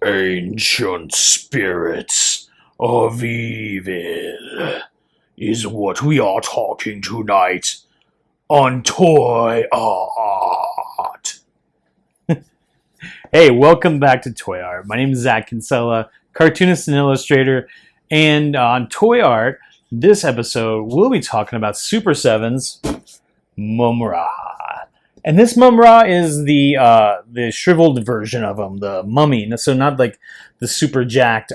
Ancient spirits of evil is what we are talking tonight on Toy Art. Hey, welcome back to Toy Art. My name is Zach Kinsella, cartoonist and illustrator, and on Toy Art, this episode we'll be talking about Super7's Mumm-Ra. And this Mumm-Ra is the shriveled version of him, the mummy. So not like the super jacked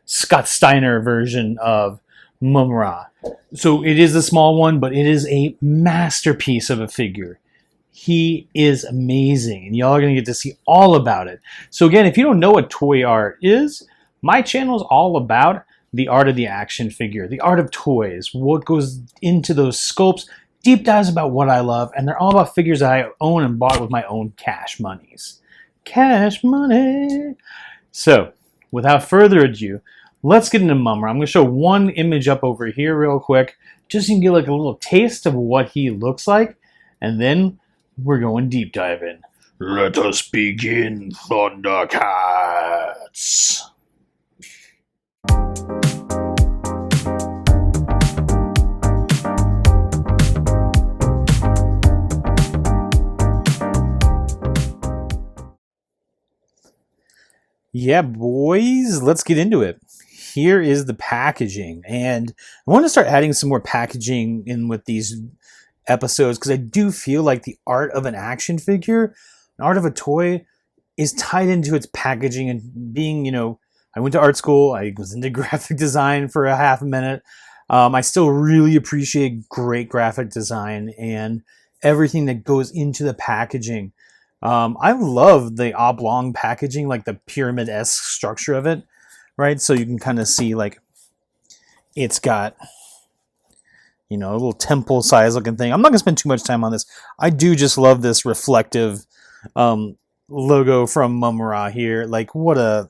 Scott Steiner version of Mumm-Ra. So it is a small one, but it is a masterpiece of a figure. He is amazing, and y'all are going to get to see all about it. So again, if you don't know what Toy Art is, my channel is all about the art of the action figure, the art of toys, what goes into those sculpts, deep dives about what I love, and they're all about figures that I own and bought with my own cash monies. Cash money! So, without further ado, let's get into Mumm-Ra. I'm going to show one image up over here real quick, just so you can get like a little taste of what he looks like, and then we're going deep diving. Let us begin, Thundercats. Yeah, boys, let's get into it. Here is the packaging, and I want to start adding some more packaging in with these episodes because I do feel like the art of an action figure, an art of a toy, is tied into its packaging and being, I went to art school, I was into graphic design for a half a minute. I still really appreciate great graphic design and everything that goes into the packaging. I love the oblong packaging, like the pyramid-esque structure of it, right? So you can kind of see like it's got, a little temple size looking thing. I'm not gonna spend too much time on this. I do just love this reflective logo from Mumm-Ra here. Like I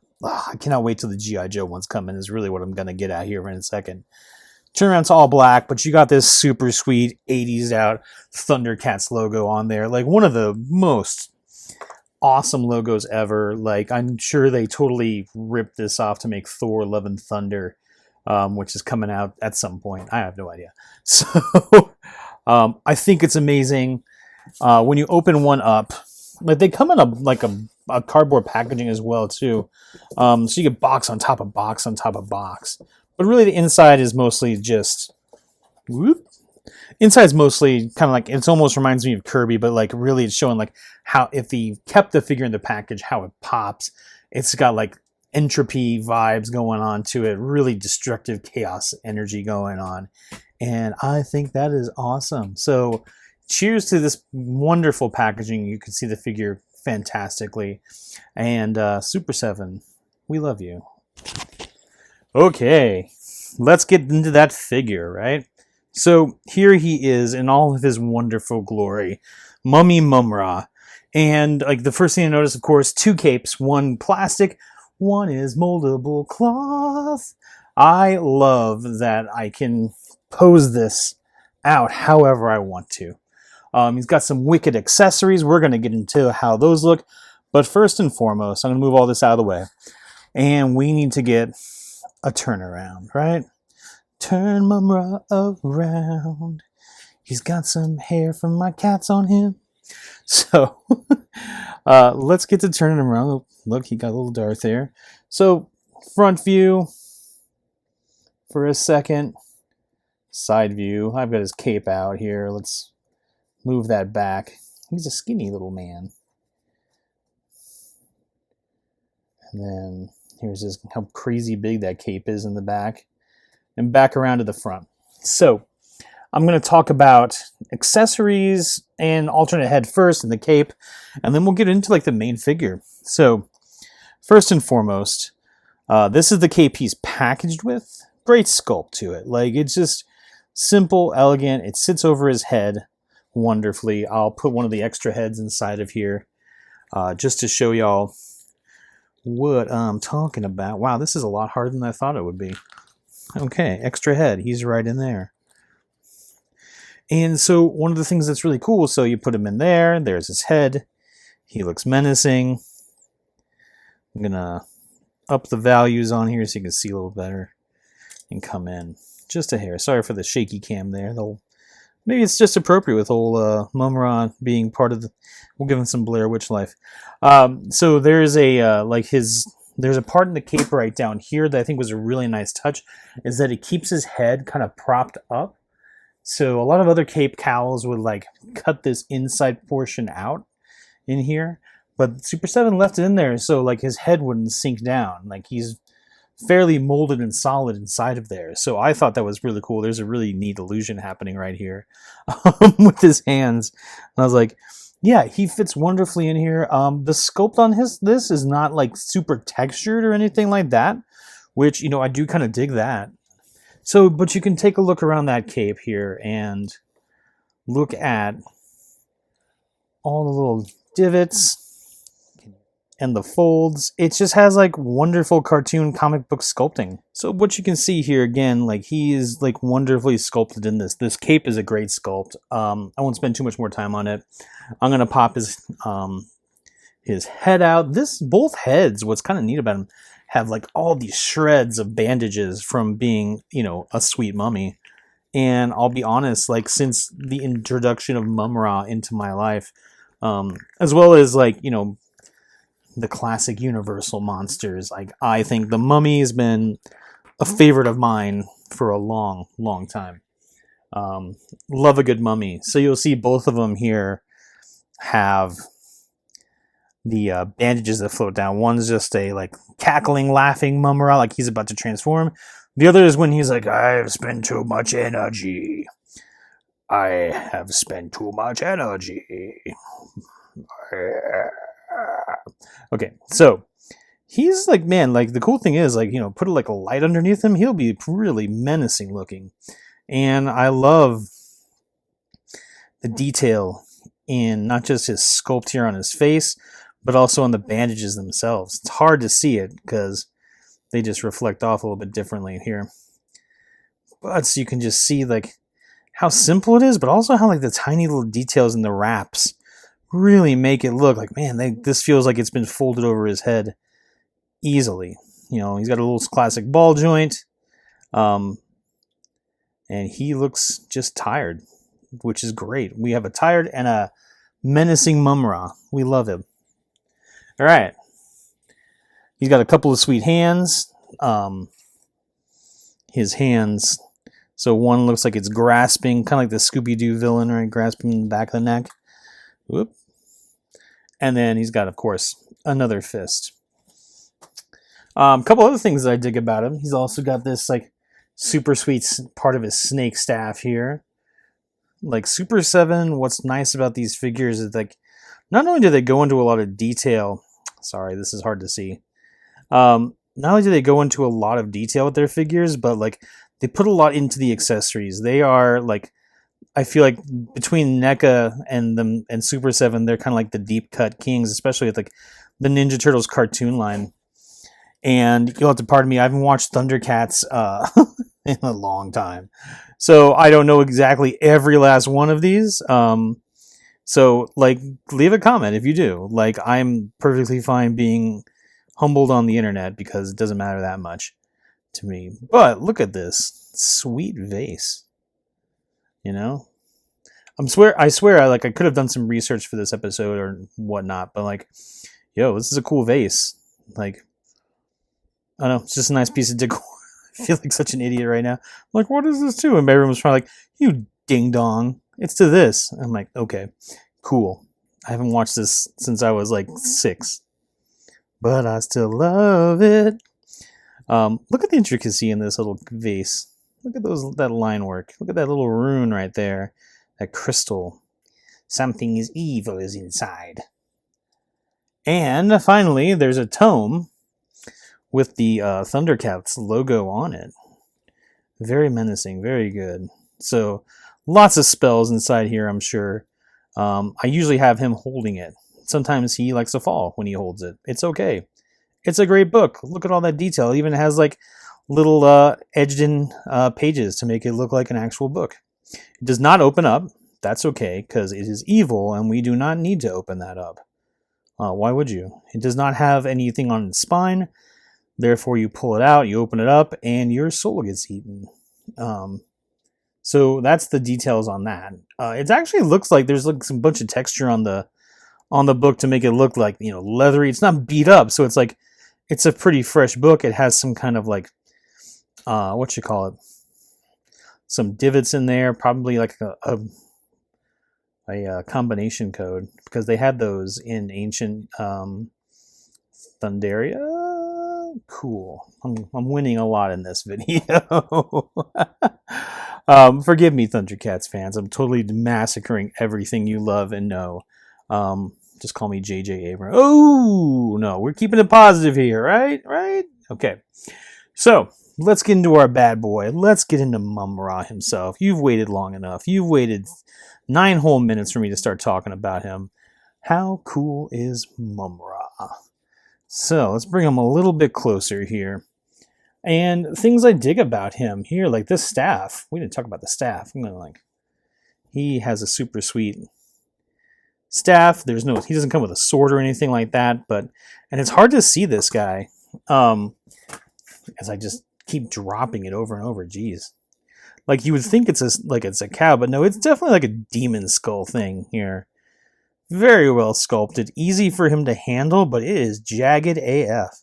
cannot wait till the G.I. Joe one's coming is really what I'm gonna get at here in a second. Turn around, it's all black, but you got this super sweet 80s out Thundercats logo on there. Like one of the most awesome logos ever. Like I'm sure they totally ripped this off to make Thor Love and Thunder, which is coming out at some point. I have no idea. So I think it's amazing. When you open one up, like they come in a cardboard packaging as well too. So you get box on top of box on top of box. But really the inside is mostly just Inside's mostly kind of like, it almost reminds me of Kirby, but like really it's showing like how if they kept the figure in the package, how it pops. It's got like entropy vibes going on to it, really destructive chaos energy going on. And I think that is awesome. So cheers to this wonderful packaging. You can see the figure fantastically. And Super7, we love you. Okay, let's get into that figure, right? So here he is in all of his wonderful glory, Mummy Mumm-Ra. And like the first thing I notice, of course, two capes, one plastic, one is moldable cloth. I love that I can pose this out however I want to. He's got some wicked accessories. We're going to get into how those look. But first and foremost, I'm going to move all this out of the way. And we need to get a turnaround, right? Turn Mumm-Ra around. He's got some hair from my cats on him. So let's get to turning him around. Oh, look, he got a little Darth there. So front view for a second. Side view. I've got his cape out here. Let's move that back. He's a skinny little man. And then here's how crazy big that cape is in the back. And back around to the front. So I'm going to talk about accessories and alternate head first and the cape, and then we'll get into like the main figure. So first and foremost, this is the cape he's packaged with. Great sculpt to it. Like it's just simple, elegant. It sits over his head wonderfully. I'll put one of the extra heads inside of here just to show y'all what I'm talking about. Wow, this is a lot harder than I thought it would be. Okay, extra head. He's right in there. And so one of the things that's really cool, so you put him in there. There's his head. He looks menacing. I'm going to up the values on here so you can see a little better and come in just a hair. Sorry for the shaky cam there. Maybe it's just appropriate with old Mumm-Ra being part of the. We'll give him some Blair Witch life. So there's a there's a part in the cape right down here that I think was a really nice touch, is that it keeps his head kind of propped up. So a lot of other cape cowls would like cut this inside portion out in here, but Super 7 left it in there so like his head wouldn't sink down. Like he's fairly molded and solid inside of there. So I thought that was really cool. There's a really neat illusion happening right here with his hands. And I was like, yeah, he fits wonderfully in here. The sculpt on this is not like super textured or anything like that, which, I do kind of dig that. So, but you can take a look around that cape here and look at all the little divots and the folds. It just has like wonderful cartoon comic book sculpting. So what you can see here again, like he is like wonderfully sculpted in this. This cape is a great sculpt. I won't spend too much more time on it. I'm gonna pop his head out. Both heads, what's kind of neat about him, have like all these shreds of bandages from being, a sweet mummy. And I'll be honest, like since the introduction of Mumm-Ra into my life, as well as like, the classic Universal monsters, like I think the Mummy has been a favorite of mine for a long, long time. Love a good mummy. So you'll see both of them here have the bandages that float down. One's just a like cackling, laughing Mumm-Ra, like he's about to transform. The other is when he's like, I've spent too much energy. I have spent too much energy. Okay, so he's like, man, like the cool thing is like, put like a light underneath him, he'll be really menacing looking. And I love the detail in not just his sculpt here on his face, but also on the bandages themselves. It's hard to see it because they just reflect off a little bit differently here. But so you can just see like how simple it is, but also how like the tiny little details in the wraps really make it look like, man, this feels like it's been folded over his head easily. He's got a little classic ball joint, and he looks just tired, which is great. We have a tired and a menacing Mumm-Ra. We love him. All right. He's got a couple of sweet hands. His hands, so one looks like it's grasping, kind of like the Scooby-Doo villain, right? Grasping the back of the neck. Whoop. And then he's got, of course, another fist. A couple other things that I dig about him. He's also got this like super sweet part of his snake staff here. Like Super 7, what's nice about these figures is like, not only do they go into a lot of detail. Sorry, this is hard to see. Not only do they go into a lot of detail with their figures, but like they put a lot into the accessories. They are like, I feel like between NECA and them and Super 7, they're kind of like the deep cut kings, especially with like the Ninja Turtles cartoon line. And you'll have to pardon me, I haven't watched Thundercats in a long time, so I don't know exactly every last one of these. So like, leave a comment if you do. Like, I'm perfectly fine being humbled on the internet because it doesn't matter that much to me. But look at this sweet vase. I swear I could have done some research for this episode or whatnot, but like, yo, this is a cool vase. Like, I don't know, it's just a nice piece of decor. I feel like such an idiot right now. I'm like, what is this to? And everyone was trying like, you ding dong, it's to this. I'm like, okay, cool. I haven't watched this since I was like 6, but I still love it. Look at the intricacy in this little vase. Look at that line work. Look at that little rune right there. That crystal. Something is evil is inside. And finally, there's a tome with the Thundercats logo on it. Very menacing. Very good. So lots of spells inside here, I'm sure. I usually have him holding it. Sometimes he likes to fall when he holds it. It's okay. It's a great book. Look at all that detail. It even has like little edged in pages to make it look like an actual book. It does not open up. That's okay, because it is evil and we do not need to open that up. Why would you? It does not have anything on its spine. Therefore, you pull it out, you open it up, and your soul gets eaten. So that's the details on that. It actually looks like there's like some bunch of texture on the book to make it look like, you know, leathery. It's not beat up, so it's like it's a pretty fresh book. It has some kind of like what you call it, some divots in there, probably like a combination code, because they had those in ancient Thundaria. Cool. I'm winning a lot in this video. Forgive me, Thundercats fans. I'm totally massacring everything you love and know. Just call me JJ Abrams. Oh, no, we're keeping it positive here, right? Right? Okay. So, let's get into our bad boy. Let's get into Mumm-Ra himself. You've waited long enough. You've waited 9 whole minutes for me to start talking about him. How cool is Mumm-Ra? So, let's bring him a little bit closer here. And things I dig about him here, like this staff. We didn't talk about the staff. I'm gonna like, he has a super sweet staff. He doesn't come with a sword or anything like that, and it's hard to see this guy, as I just keep dropping it over and over. Jeez, like you would think it's a cow, but no, it's definitely like a demon skull thing here. Very well sculpted, easy for him to handle, but it is jagged AF.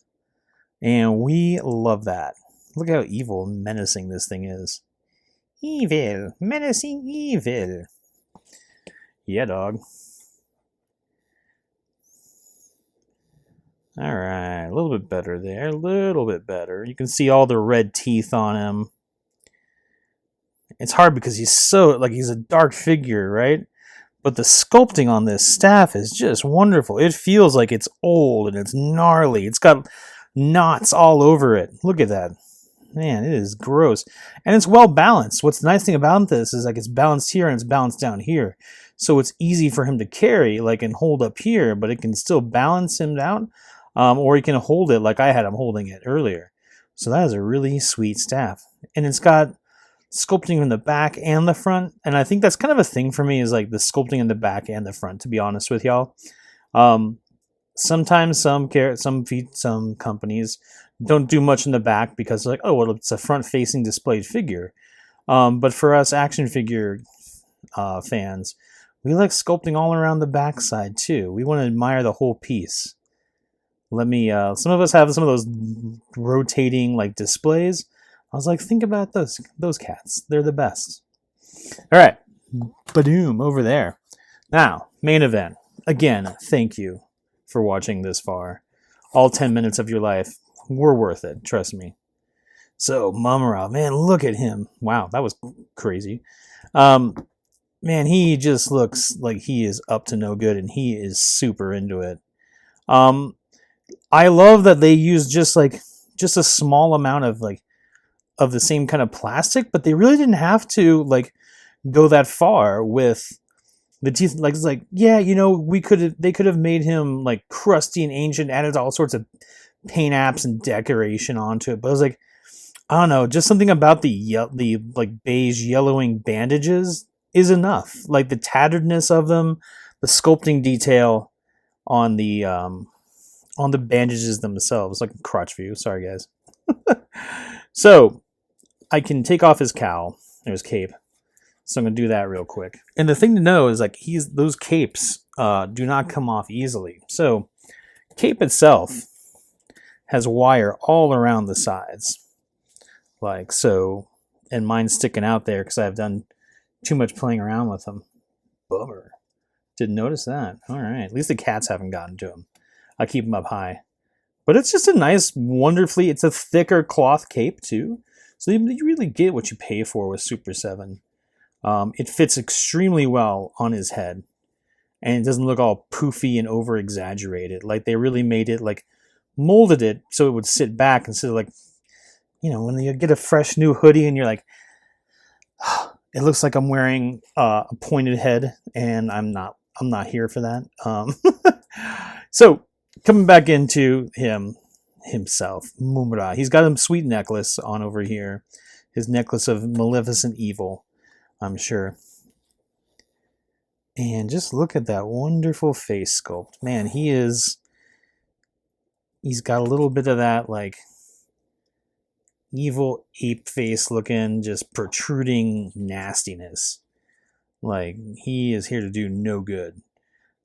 And we love that. Look how evil and menacing this thing is. Evil. Menacing evil. Yeah, dog. Alright, a little bit better there. A little bit better. You can see all the red teeth on him. It's hard because he's a dark figure, right? But the sculpting on this staff is just wonderful. It feels like it's old and it's gnarly. It's got knots all over it. Look at that. Man, it is gross. And it's well balanced. What's the nice thing about this is like it's balanced here and it's balanced down here. So it's easy for him to carry, like, and hold up here, but it can still balance him down. Or he can hold it like I had him holding it earlier. So that is a really sweet staff. And it's got sculpting in the back and the front. And I think that's kind of a thing for me, is like the sculpting in the back and the front, to be honest with y'all. Sometimes some companies don't do much in the back because like, oh, well, it's a front-facing displayed figure. But for us action figure fans, we like sculpting all around the backside too. We want to admire the whole piece. Some of us have some of those rotating like displays. I was like, think about those cats. They're the best. All right, badoom over there. Now, main event. Again, thank you for watching this far. All 10 minutes of your life were worth it, trust me. So, Mumm-Ra, man, look at him. Wow, that was crazy. Man, he just looks like he is up to no good, and he is super into it. I love that they use just a small amount of the same kind of plastic, but they really didn't have to like go that far with the teeth. Like, it's like, yeah, you know, they could have made him like crusty and ancient, added all sorts of paint apps and decoration onto it. But I was like, I don't know, just something about the like beige yellowing bandages is enough. Like the tatteredness of them, the sculpting detail on the bandages themselves, like crotch view. Sorry, guys. So I can take off his cowl or his cape. So I'm going to do that real quick. And the thing to know is like those capes do not come off easily. So cape itself has wire all around the sides. Like so. And mine's sticking out there because I've done too much playing around with them. Bummer. Didn't notice that. All right. At least the cats haven't gotten to him. I keep them up high. But it's just a nice, it's a thicker cloth cape too. So you really get what you pay for with Super7. It fits extremely well on his head. And it doesn't look all poofy and over-exaggerated. Like they really made it, like molded it so it would sit back instead of like, you know, when you get a fresh new hoodie and you're like, it looks like I'm wearing a pointed head, and I'm not here for that. So coming back into himself, Mumm-Ra. He's got a sweet necklace on over here. His necklace of maleficent evil, I'm sure. And just look at that wonderful face sculpt. Man, he's got a little bit of that, like, evil ape face looking, just protruding nastiness. Like, he is here to do no good.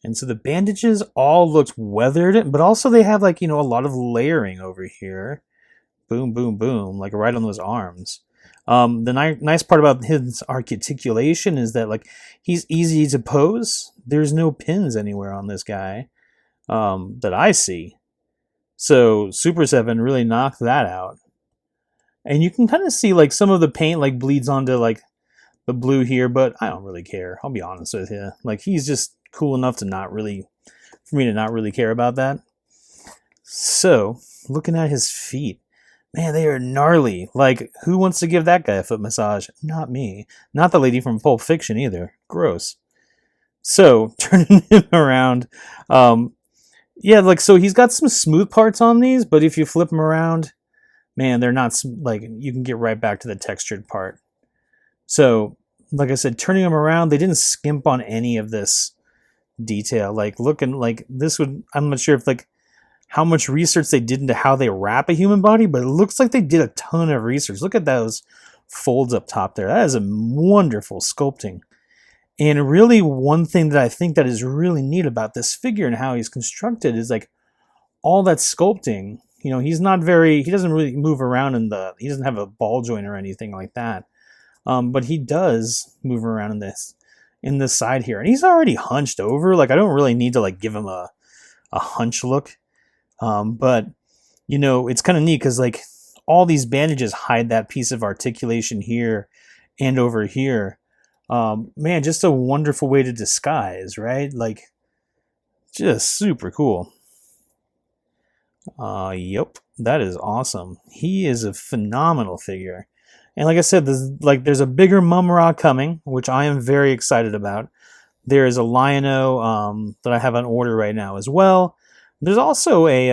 And so the bandages all looked weathered, but also they have, like, a lot of layering over here. Boom, boom, boom, like right on those arms. The nice part about his articulation is that, like, he's easy to pose. There's no pins anywhere on this guy that I see. So Super7 really knocked that out. And you can kind of see, like, some of the paint, like, bleeds onto, like, the blue here, but I don't really care. I'll be honest with you. Like, he's just cool enough to for me to not really care about that. So, looking at his feet, man, they are gnarly. Like, who wants to give that guy a foot massage? Not me. Not the lady from Pulp Fiction either. Gross. So, turning him around, yeah, like, so he's got some smooth parts on these, but if you flip him around, man, they're not, like, you can get right back to the textured part. So, like I said, turning them around, they didn't skimp on any of this detail. Like, looking like this would, I'm not sure if, like, how much research they did into how they wrap a human body, but it looks like they did a ton of research. Look at those folds up top there. That is a wonderful sculpting. And really, one thing that I think that is really neat about this figure and how he's constructed is, like, all that sculpting. He doesn't really move around he doesn't have a ball joint or anything like that. But he does move around in this side here, and he's already hunched over. Like, I don't really need to, like, give him a hunch look. But it's kind of neat because, like, all these bandages hide that piece of articulation here and over here. Man, just a wonderful way to disguise, right? Like, just super cool. Yep, that is awesome. He is a phenomenal figure. And like I said, there's a bigger Mumm-Ra coming, which I am very excited about. There is a Lion-O that I have on order right now as well. There's also a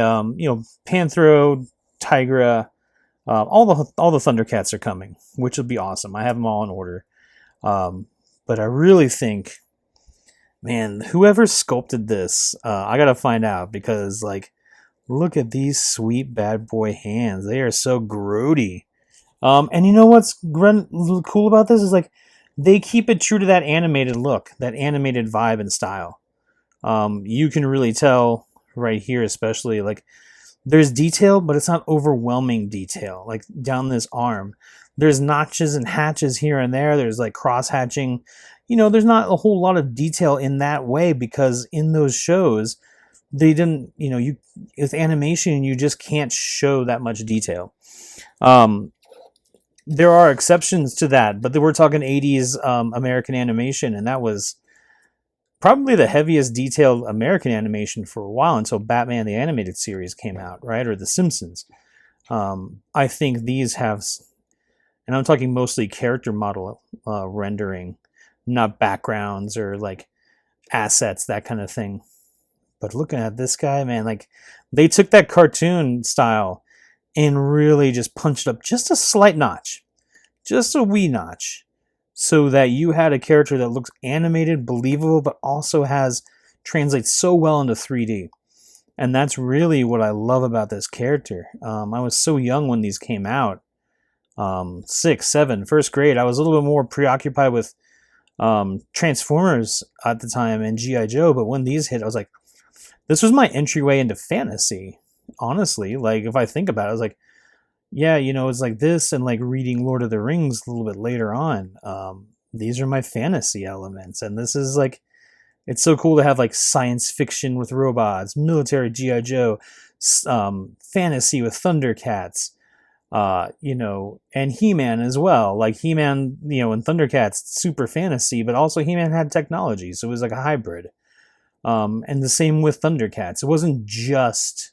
Panthro, Tigra, all the Thundercats are coming, which will be awesome. I have them all in order. But I really think, man, whoever sculpted this, I gotta find out, because, like, look at these sweet bad boy hands. They are so grody. And you know what's cool about this is, like, they keep it true to that animated look, that animated vibe and style. You can really tell right here, especially, like, there's detail, but it's not overwhelming detail. Like, down this arm, there's notches and hatches here and there. There's, like, cross hatching. There's not a whole lot of detail in that way, because in those shows, they didn't, with animation, you just can't show that much detail. There are exceptions to that, but we're talking 80s American animation, and that was probably the heaviest detailed American animation for a while, until Batman the Animated Series came out, right? Or The Simpsons. I think these have, and I'm talking mostly character model rendering, not backgrounds or, like, assets, that kind of thing. But looking at this guy, man, like, they took that cartoon style and really just punched up just a slight notch, just a wee notch, so that you had a character that looks animated, believable, but also translates so well into 3D. And that's really what I love about this character. I was so young when these came out, 6, 7, first grade. I was a little bit more preoccupied with Transformers at the time and G.I. Joe, but when these hit, I was like, this was my entryway into fantasy. Honestly, like, if I think about it, I was like, yeah, it's like this, and, like, reading Lord of the Rings a little bit later on. These are my fantasy elements, and this is, like, it's so cool to have, like, science fiction with robots, military G.I. Joe, fantasy with Thundercats, and He-Man as well. Like, He-Man, and Thundercats, super fantasy, but also He-Man had technology, so it was like a hybrid. And the same with Thundercats. It wasn't just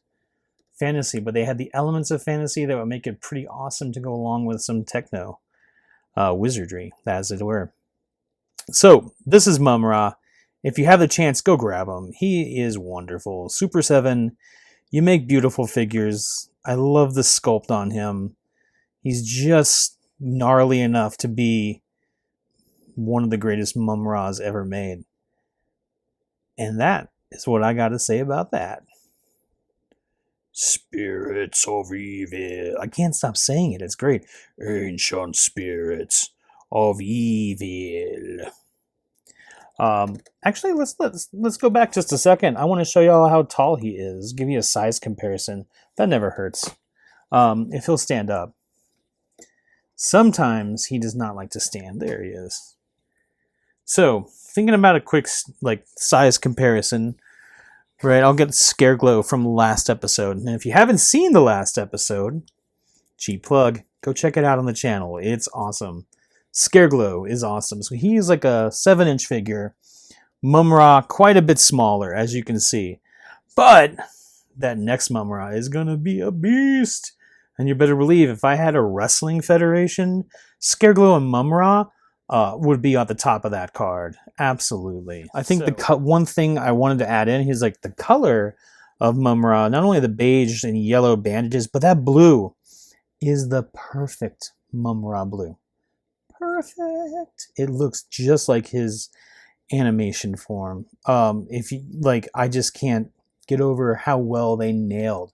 fantasy, but they had the elements of fantasy that would make it pretty awesome to go along with some techno wizardry, as it were. So this is Mumm-Ra. If you have the chance, go grab him. He is wonderful. Super7, you make beautiful figures. I love the sculpt on him. He's just gnarly enough to be one of the greatest Mumm-Ras ever made. And that is what I got to say about that. spirits of evil. I can't stop saying it. It's great. Ancient spirits of evil. Actually, let's go back just a second. I want to show y'all how tall he is. Give you a size comparison. That never hurts. If he'll stand up. Sometimes he does not like to stand. There he is. So, thinking about a quick size comparison, right? I'll get Scareglow from the last episode. And if you haven't seen the last episode, cheap plug, go check it out on the channel. It's awesome. Scareglow is awesome. So he's like a 7-inch figure. Mumm-Ra, quite a bit smaller, as you can see. But that next Mumm-Ra is going to be a beast. And you better believe, if I had a wrestling federation, Scareglow and Mumm-Ra would be at the top of that card. Absolutely. I think one thing I wanted to add in is like the color of Mumm-Ra, not only the beige and yellow bandages, but that blue is the perfect Mumm-Ra blue. Perfect. It looks just like his animation form. If you like, I just can't get over how well they nailed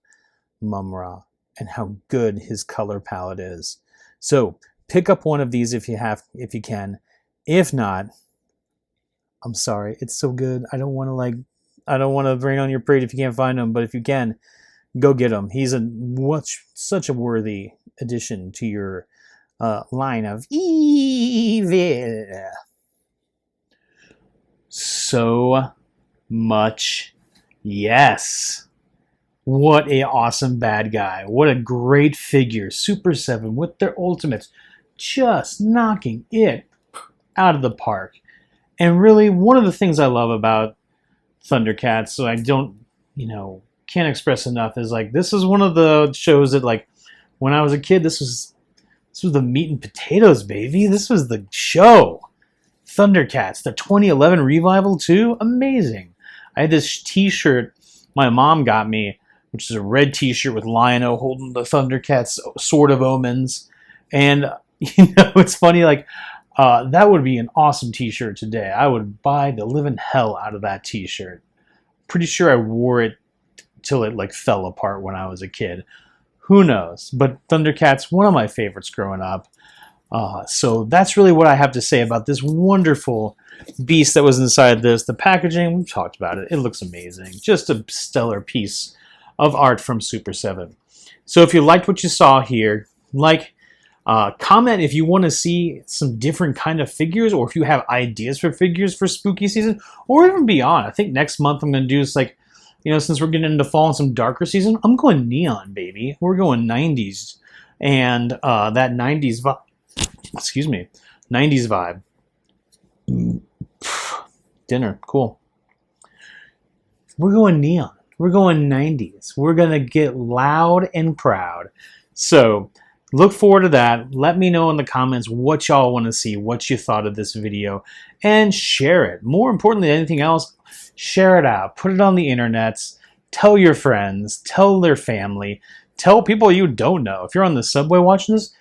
Mumm-Ra and how good his color palette is. So pick up one of these if you can. If not, I'm sorry, it's so good. I don't want to rain on your parade if you can't find him, but if you can, go get him. He's such a worthy addition to your line of evil. So much yes. What a awesome bad guy. What a great figure. Super7 with their ultimates just knocking it out of the park. And really, one of the things I love about Thundercats, so I don't, can't express enough, is like, this is one of the shows that, like, when I was a kid, this was the meat and potatoes, baby. This was the show. Thundercats, the 2011 revival too. Amazing. I had this t-shirt my mom got me, which is a red t-shirt with Lion-O holding the Thundercats Sword of Omens. And, it's funny, like, that would be an awesome t-shirt today. I would buy the living hell out of that t-shirt. Pretty sure I wore it till it, like, fell apart when I was a kid. Who knows? But Thundercats, one of my favorites growing up. So that's really what I have to say about this wonderful beast that was inside this. The packaging, we've talked about it. It looks amazing. Just a stellar piece of art from Super7. So if you liked what you saw here, comment if you want to see some different kind of figures, or if you have ideas for figures for spooky season, or even beyond. I think next month I'm going to do this, since we're getting into fall and some darker season, I'm going neon, baby. We're going 90s. And that 90s vibe. Excuse me. 90s vibe. Dinner. Cool. We're going neon. We're going 90s. We're going to get loud and proud. So look forward to that. Let me know in the comments what y'all want to see, what you thought of this video, and share it. More importantly than anything else, share it out. Put it on the internets. Tell your friends. Tell their family. Tell people you don't know. If you're on the subway watching this,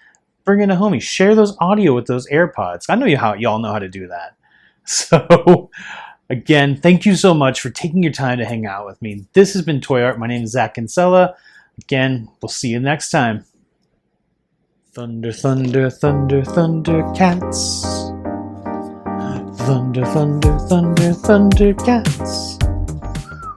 bring in a homie. Share those audio with those AirPods. I know y'all know how to do that. So, again, thank you so much for taking your time to hang out with me. This has been Toy Art. My name is Zach Kinsella. Again, we'll see you next time. Thunder, thunder, thunder, thunder cats. Thunder, thunder, thunder, thunder cats.